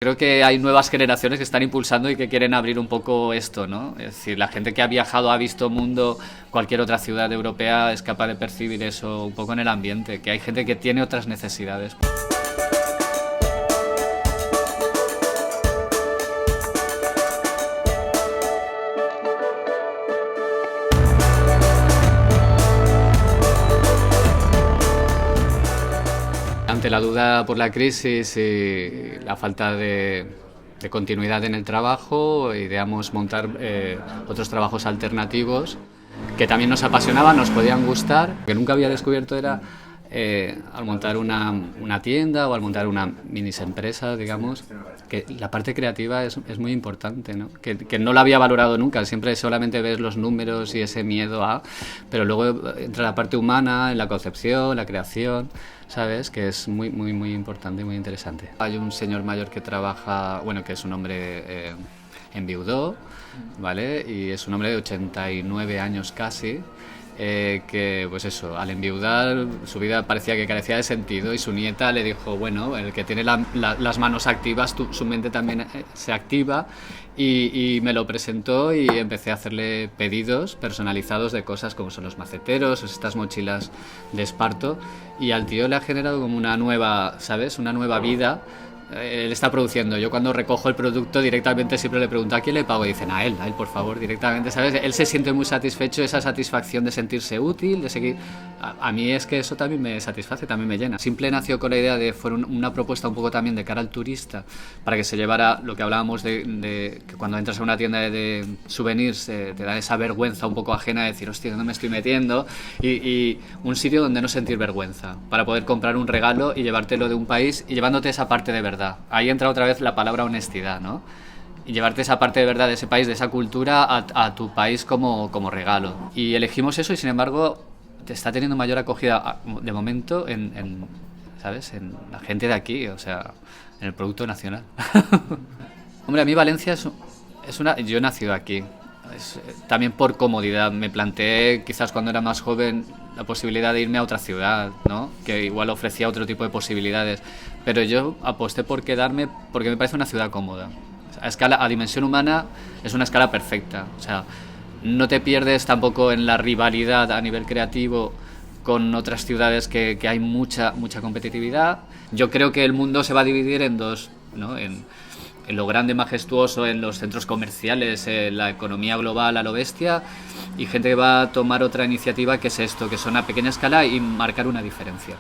Creo que hay nuevas generaciones que están impulsando y que quieren abrir un poco esto, ¿no? Es decir, la gente que ha viajado, ha visto mundo, cualquier otra ciudad europea es capaz de percibir eso un poco en el ambiente, que hay gente que tiene otras necesidades. Ante la duda por la crisis y la falta de continuidad en el trabajo, ideamos montar otros trabajos alternativos que también nos apasionaban, nos podían gustar. Lo que nunca había descubierto era al montar una tienda o al montar una mini empresa, digamos, que la parte creativa es muy importante, ¿no? Que no la había valorado nunca, siempre solamente ves los números y ese miedo a... Pero luego entra la parte humana, en la concepción, la creación, ¿sabes? Que es muy, muy, muy importante y muy interesante. Hay un señor mayor que trabaja, bueno, que es un hombre enviudó, ¿vale? Y es un hombre de 89 años casi, que pues eso, al enviudar su vida parecía que carecía de sentido y su nieta le dijo, bueno, el que tiene las manos activas, su mente también se activa y me lo presentó y empecé a hacerle pedidos personalizados de cosas como son los maceteros o estas mochilas de esparto y al tío le ha generado como una nueva, ¿sabes? Una nueva vida. Él está produciendo. Yo cuando recojo el producto directamente siempre le pregunto a quién le pago y dicen a él por favor, directamente, ¿sabes? Él se siente muy satisfecho, esa satisfacción de sentirse útil, de seguir... A mí es que eso también me satisface, también me llena. Simple nació con la idea de fue una propuesta un poco también de cara al turista, para que se llevara lo que hablábamos de que cuando entras a una tienda de souvenirs te da esa vergüenza un poco ajena de decir, hostia, ¿dónde me estoy metiendo? Y un sitio donde no sentir vergüenza, para poder comprar un regalo y llevártelo de un país y llevándote esa parte de verdad. Ahí entra otra vez la palabra honestidad, ¿no? Y llevarte esa parte de verdad de ese país, de esa cultura, a tu país como regalo. Y elegimos eso y, sin embargo, te está teniendo mayor acogida, de momento, ¿sabes? En la gente de aquí, o sea, en el producto nacional. Hombre, a mí Valencia es una... Yo he nacido aquí. También por comodidad. Me planteé, quizás cuando era más joven, la posibilidad de irme a otra ciudad, ¿no? Que igual ofrecía otro tipo de posibilidades. Pero yo aposté por quedarme porque me parece una ciudad cómoda. A dimensión humana es una escala perfecta. O sea, no te pierdes tampoco en la rivalidad a nivel creativo con otras ciudades que hay mucha competitividad. Yo creo que el mundo se va a dividir en dos, ¿no? En lo grande, majestuoso, en los centros comerciales, la economía global a lo bestia, y gente que va a tomar otra iniciativa que es esto, que son a pequeña escala y marcar una diferencia.